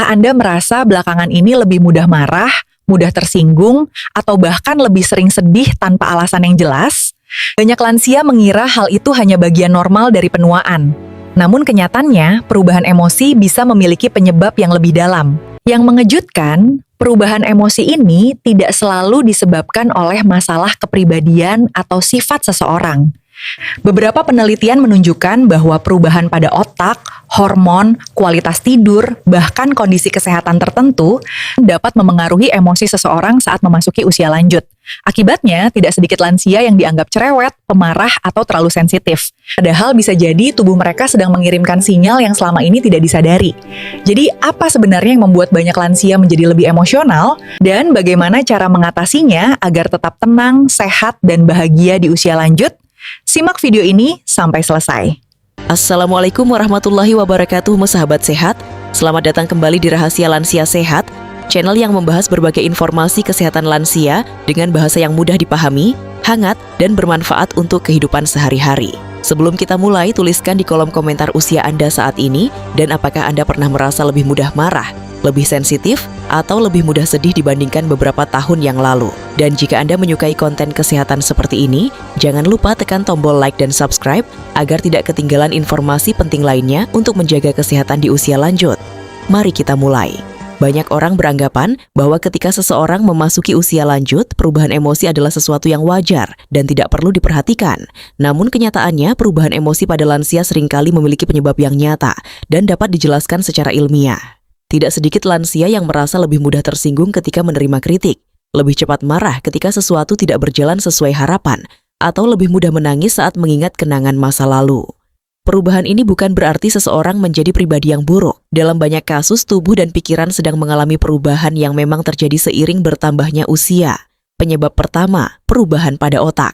Apakah Anda merasa belakangan ini lebih mudah marah, mudah tersinggung, atau bahkan lebih sering sedih tanpa alasan yang jelas? Banyak lansia mengira hal itu hanya bagian normal dari penuaan. Namun kenyataannya, perubahan emosi bisa memiliki penyebab yang lebih dalam. Yang mengejutkan, perubahan emosi ini tidak selalu disebabkan oleh masalah kepribadian atau sifat seseorang. Beberapa penelitian menunjukkan bahwa perubahan pada otak, hormon, kualitas tidur, bahkan kondisi kesehatan tertentu dapat memengaruhi emosi seseorang saat memasuki usia lanjut. Akibatnya, tidak sedikit lansia yang dianggap cerewet, pemarah, atau terlalu sensitif. Padahal bisa jadi tubuh mereka sedang mengirimkan sinyal yang selama ini tidak disadari. Jadi, apa sebenarnya yang membuat banyak lansia menjadi lebih emosional? Dan bagaimana cara mengatasinya agar tetap tenang, sehat, dan bahagia di usia lanjut? Simak video ini sampai selesai. Assalamualaikum warahmatullahi wabarakatuh, sahabat sehat. Selamat datang kembali di Rahasia Lansia Sehat, channel yang membahas berbagai informasi kesehatan lansia dengan bahasa yang mudah dipahami, hangat, dan bermanfaat untuk kehidupan sehari-hari. Sebelum kita mulai, tuliskan di kolom komentar usia Anda saat ini dan apakah Anda pernah merasa lebih mudah marah, lebih sensitif, atau lebih mudah sedih dibandingkan beberapa tahun yang lalu. Dan jika Anda menyukai konten kesehatan seperti ini, jangan lupa tekan tombol like dan subscribe agar tidak ketinggalan informasi penting lainnya untuk menjaga kesehatan di usia lanjut. Mari kita mulai. Banyak orang beranggapan bahwa ketika seseorang memasuki usia lanjut, perubahan emosi adalah sesuatu yang wajar dan tidak perlu diperhatikan. Namun kenyataannya, perubahan emosi pada lansia seringkali memiliki penyebab yang nyata dan dapat dijelaskan secara ilmiah. Tidak sedikit lansia yang merasa lebih mudah tersinggung ketika menerima kritik, lebih cepat marah ketika sesuatu tidak berjalan sesuai harapan, atau lebih mudah menangis saat mengingat kenangan masa lalu. Perubahan ini bukan berarti seseorang menjadi pribadi yang buruk. Dalam banyak kasus, tubuh dan pikiran sedang mengalami perubahan yang memang terjadi seiring bertambahnya usia. Penyebab pertama, perubahan pada otak.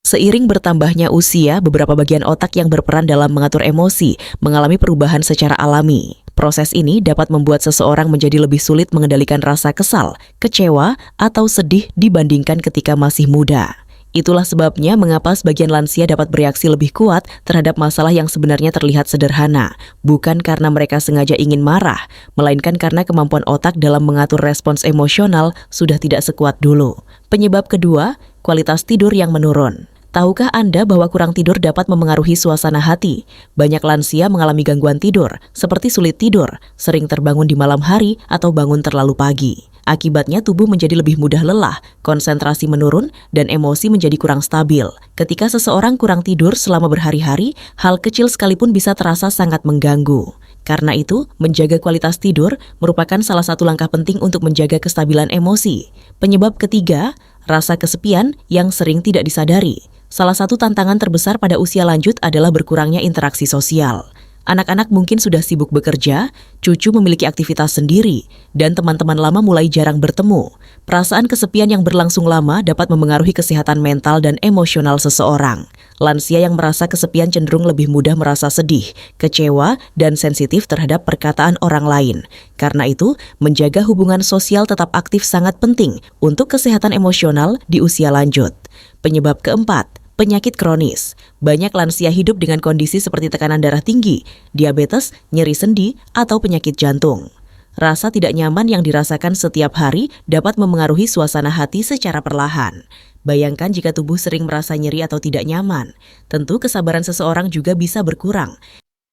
Seiring bertambahnya usia, beberapa bagian otak yang berperan dalam mengatur emosi mengalami perubahan secara alami. Proses ini dapat membuat seseorang menjadi lebih sulit mengendalikan rasa kesal, kecewa, atau sedih dibandingkan ketika masih muda. Itulah sebabnya mengapa sebagian lansia dapat bereaksi lebih kuat terhadap masalah yang sebenarnya terlihat sederhana, bukan karena mereka sengaja ingin marah, melainkan karena kemampuan otak dalam mengatur respons emosional sudah tidak sekuat dulu. Penyebab kedua, kualitas tidur yang menurun. Tahukah Anda bahwa kurang tidur dapat memengaruhi suasana hati? Banyak lansia mengalami gangguan tidur, seperti sulit tidur, sering terbangun di malam hari, atau bangun terlalu pagi. Akibatnya tubuh menjadi lebih mudah lelah, konsentrasi menurun, dan emosi menjadi kurang stabil. Ketika seseorang kurang tidur selama berhari-hari, hal kecil sekalipun bisa terasa sangat mengganggu. Karena itu, menjaga kualitas tidur merupakan salah satu langkah penting untuk menjaga kestabilan emosi. Penyebab ketiga, rasa kesepian yang sering tidak disadari. Salah satu tantangan terbesar pada usia lanjut adalah berkurangnya interaksi sosial. Anak-anak mungkin sudah sibuk bekerja, cucu memiliki aktivitas sendiri, dan teman-teman lama mulai jarang bertemu. Perasaan kesepian yang berlangsung lama dapat memengaruhi kesehatan mental dan emosional seseorang. Lansia yang merasa kesepian cenderung lebih mudah merasa sedih, kecewa, dan sensitif terhadap perkataan orang lain. Karena itu, menjaga hubungan sosial tetap aktif sangat penting untuk kesehatan emosional di usia lanjut. Penyebab keempat, penyakit kronis. Banyak lansia hidup dengan kondisi seperti tekanan darah tinggi, diabetes, nyeri sendi, atau penyakit jantung. Rasa tidak nyaman yang dirasakan setiap hari dapat memengaruhi suasana hati secara perlahan. Bayangkan jika tubuh sering merasa nyeri atau tidak nyaman. Tentu kesabaran seseorang juga bisa berkurang.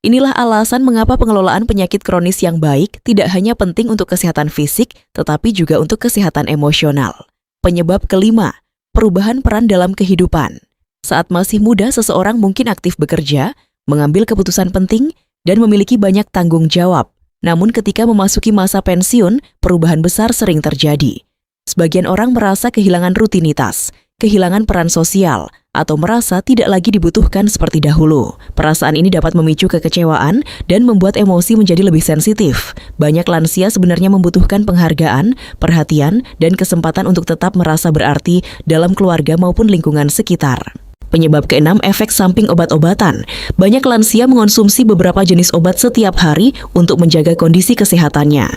Inilah alasan mengapa pengelolaan penyakit kronis yang baik tidak hanya penting untuk kesehatan fisik, tetapi juga untuk kesehatan emosional. Penyebab kelima, perubahan peran dalam kehidupan. Saat masih muda, seseorang mungkin aktif bekerja, mengambil keputusan penting, dan memiliki banyak tanggung jawab. Namun ketika memasuki masa pensiun, perubahan besar sering terjadi. Sebagian orang merasa kehilangan rutinitas, kehilangan peran sosial, atau merasa tidak lagi dibutuhkan seperti dahulu. Perasaan ini dapat memicu kekecewaan dan membuat emosi menjadi lebih sensitif. Banyak lansia sebenarnya membutuhkan penghargaan, perhatian, dan kesempatan untuk tetap merasa berarti dalam keluarga maupun lingkungan sekitar. Penyebab keenam, efek samping obat-obatan. Banyak lansia mengonsumsi beberapa jenis obat setiap hari untuk menjaga kondisi kesehatannya.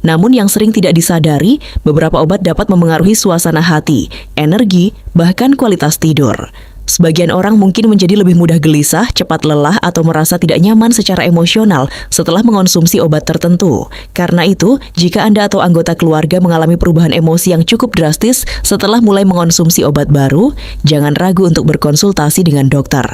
Namun yang sering tidak disadari, beberapa obat dapat memengaruhi suasana hati, energi, bahkan kualitas tidur. Sebagian orang mungkin menjadi lebih mudah gelisah, cepat lelah, atau merasa tidak nyaman secara emosional setelah mengonsumsi obat tertentu. Karena itu, jika Anda atau anggota keluarga mengalami perubahan emosi yang cukup drastis setelah mulai mengonsumsi obat baru, jangan ragu untuk berkonsultasi dengan dokter.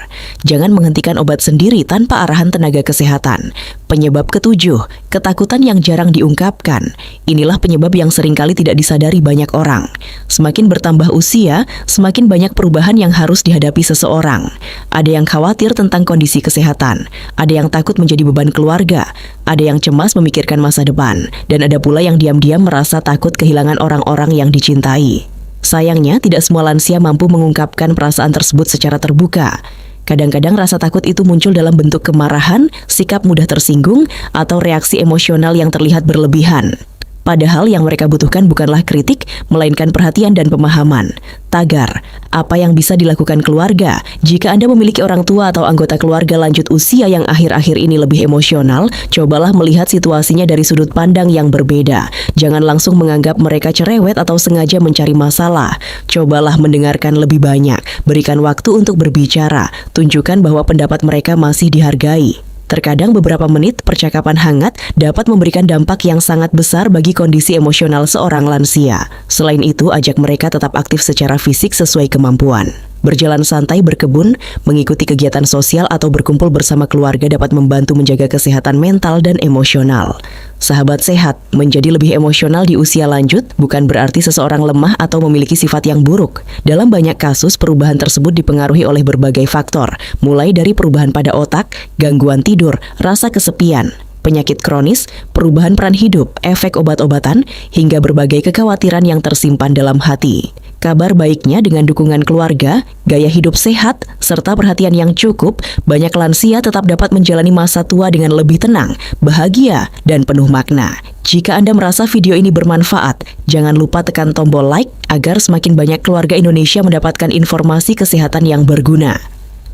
Jangan menghentikan obat sendiri tanpa arahan tenaga kesehatan. Penyebab ketujuh, ketakutan yang jarang diungkapkan. Inilah penyebab yang seringkali tidak disadari banyak orang. Semakin bertambah usia, semakin banyak perubahan yang harus dihadapi seseorang. Ada yang khawatir tentang kondisi kesehatan, ada yang takut menjadi beban keluarga, ada yang cemas memikirkan masa depan, dan ada pula yang diam-diam merasa takut kehilangan orang-orang yang dicintai. Sayangnya, tidak semua lansia mampu mengungkapkan perasaan tersebut secara terbuka. Kadang-kadang rasa takut itu muncul dalam bentuk kemarahan, sikap mudah tersinggung, atau reaksi emosional yang terlihat berlebihan. Padahal yang mereka butuhkan bukanlah kritik, melainkan perhatian dan pemahaman. Tagar, apa yang bisa dilakukan keluarga? Jika Anda memiliki orang tua atau anggota keluarga lanjut usia yang akhir-akhir ini lebih emosional, cobalah melihat situasinya dari sudut pandang yang berbeda. Jangan langsung menganggap mereka cerewet atau sengaja mencari masalah. Cobalah mendengarkan lebih banyak, berikan waktu untuk berbicara, tunjukkan bahwa pendapat mereka masih dihargai. Terkadang beberapa menit percakapan hangat dapat memberikan dampak yang sangat besar bagi kondisi emosional seorang lansia. Selain itu, ajak mereka tetap aktif secara fisik sesuai kemampuan. Berjalan santai, berkebun, mengikuti kegiatan sosial atau berkumpul bersama keluarga dapat membantu menjaga kesehatan mental dan emosional. Sahabat sehat, menjadi lebih emosional di usia lanjut bukan berarti seseorang lemah atau memiliki sifat yang buruk. Dalam banyak kasus, perubahan tersebut dipengaruhi oleh berbagai faktor, mulai dari perubahan pada otak, gangguan tidur, rasa kesepian, penyakit kronis, perubahan peran hidup, efek obat-obatan, hingga berbagai kekhawatiran yang tersimpan dalam hati. Kabar baiknya, dengan dukungan keluarga, gaya hidup sehat, serta perhatian yang cukup, banyak lansia tetap dapat menjalani masa tua dengan lebih tenang, bahagia, dan penuh makna. Jika Anda merasa video ini bermanfaat, jangan lupa tekan tombol like agar semakin banyak keluarga Indonesia mendapatkan informasi kesehatan yang berguna.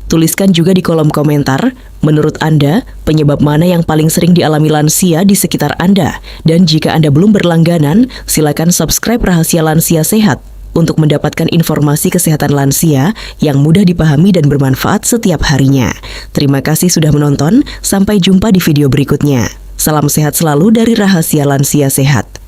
Tuliskan juga di kolom komentar, menurut Anda, penyebab mana yang paling sering dialami lansia di sekitar Anda? Dan jika Anda belum berlangganan, silakan subscribe Rahasia Lansia Sehat untuk mendapatkan informasi kesehatan lansia yang mudah dipahami dan bermanfaat setiap harinya. Terima kasih sudah menonton, sampai jumpa di video berikutnya. Salam sehat selalu dari Rahasia Lansia Sehat.